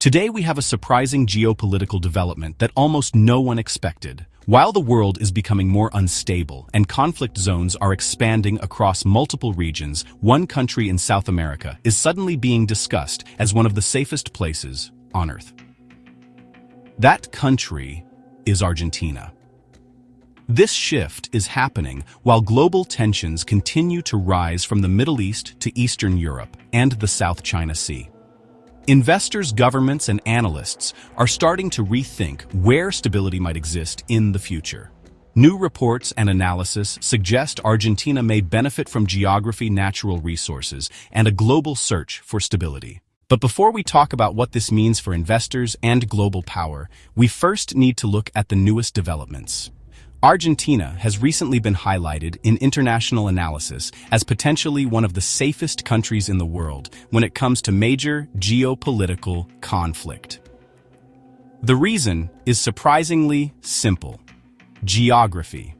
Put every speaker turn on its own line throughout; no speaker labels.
Today we have a surprising geopolitical development that almost no one expected. While the world is becoming more unstable and conflict zones are expanding across multiple regions, one country in South America is suddenly being discussed as one of the safest places on Earth. That country is Argentina. This shift is happening while global tensions continue to rise from the Middle East to Eastern Europe and the South China Sea. Investors, governments, and analysts are starting to rethink where stability might exist in the future. New reports and analysis suggest Argentina may benefit from geography, natural resources, and a global search for stability. But before we talk about what this means for investors and global power, we first need to look at the newest developments. Argentina has recently been highlighted in international analysis as potentially one of the safest countries in the world when it comes to major geopolitical conflict. The reason is surprisingly simple: geography.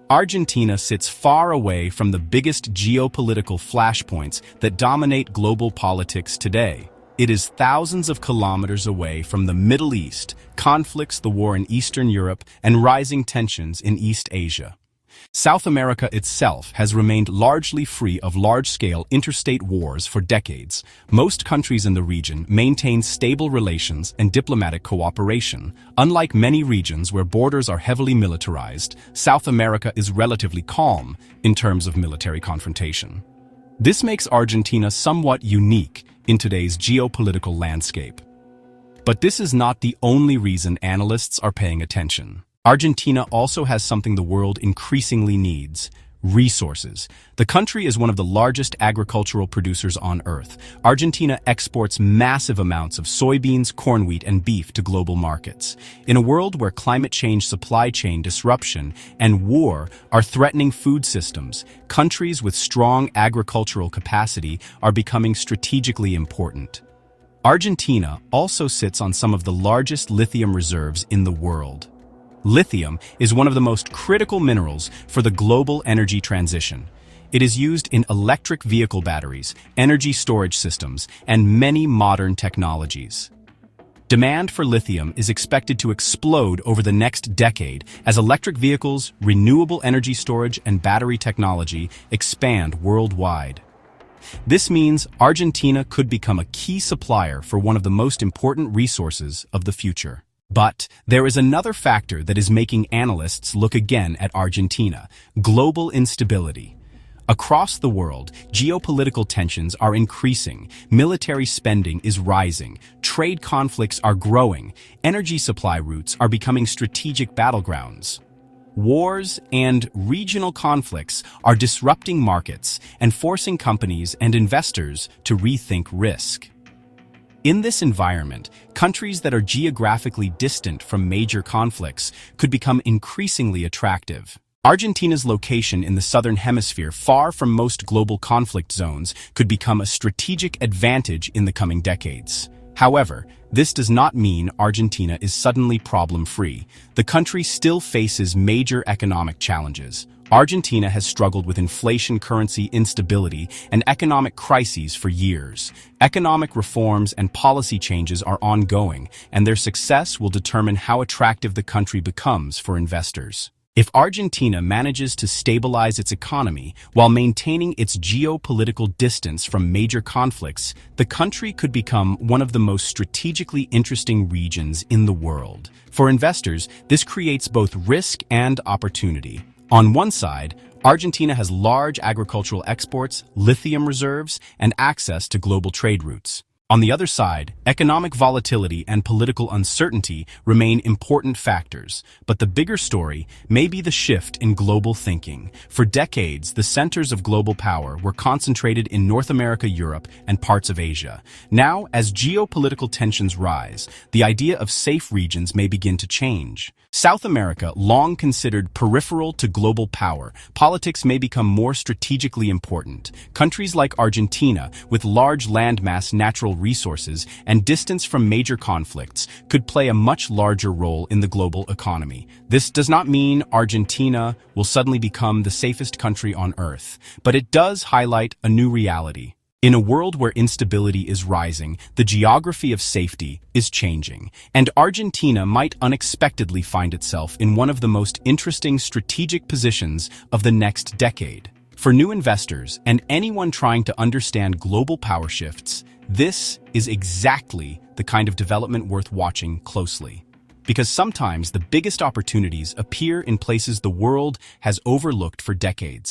Argentina sits far away from the biggest geopolitical flashpoints that dominate global politics today. It is thousands of kilometers away from the Middle East, conflicts, the war in Eastern Europe, and rising tensions in East Asia. South America itself has remained largely free of large-scale interstate wars for decades. Most countries in the region maintain stable relations and diplomatic cooperation. Unlike many regions where borders are heavily militarized, South America is relatively calm in terms of military confrontation. This makes Argentina somewhat unique in today's geopolitical landscape. But this is not the only reason analysts are paying attention. Argentina also has something the world increasingly needs: resources. The country is one of the largest agricultural producers on Earth. Argentina exports massive amounts of soybeans, corn, wheat, and beef to global markets. In a world where climate change, supply chain disruption, and war are threatening food systems, countries with strong agricultural capacity are becoming strategically important. Argentina also sits on some of the largest lithium reserves in the world. Lithium is one of the most critical minerals for the global energy transition. It is used in electric vehicle batteries, energy storage systems, and many modern technologies. Demand for lithium is expected to explode over the next decade as electric vehicles, renewable energy storage, and battery technology expand worldwide. This means Argentina could become a key supplier for one of the most important resources of the future. But there is another factor that is making analysts look again at Argentina: global instability. Across the world, geopolitical tensions are increasing, military spending is rising, trade conflicts are growing, energy supply routes are becoming strategic battlegrounds. Wars and regional conflicts are disrupting markets and forcing companies and investors to rethink risk. In this environment, countries that are geographically distant from major conflicts could become increasingly attractive. Argentina's location in the southern hemisphere, far from most global conflict zones, could become a strategic advantage in the coming decades. However, this does not mean Argentina is suddenly problem-free. The country still faces major economic challenges. Argentina has struggled with inflation, currency instability, and economic crises for years. Economic reforms and policy changes are ongoing, and their success will determine how attractive the country becomes for investors. If Argentina manages to stabilize its economy while maintaining its geopolitical distance from major conflicts, the country could become one of the most strategically interesting regions in the world. For investors, this creates both risk and opportunity. On one side, Argentina has large agricultural exports, lithium reserves, and access to global trade routes. On the other side, economic volatility and political uncertainty remain important factors, but the bigger story may be the shift in global thinking. For decades, the centers of global power were concentrated in North America, Europe, and parts of Asia. Now, as geopolitical tensions rise, the idea of safe regions may begin to change. South America, long considered peripheral to global power, politics may become more strategically important. Countries like Argentina, with large landmass, natural resources, and distance from major conflicts, could play a much larger role in the global economy. This does not mean Argentina will suddenly become the safest country on Earth, but it does highlight a new reality. In a world where instability is rising, the geography of safety is changing, and Argentina might unexpectedly find itself in one of the most interesting strategic positions of the next decade. For new investors and anyone trying to understand global power shifts, this is exactly the kind of development worth watching closely. Because sometimes the biggest opportunities appear in places the world has overlooked for decades.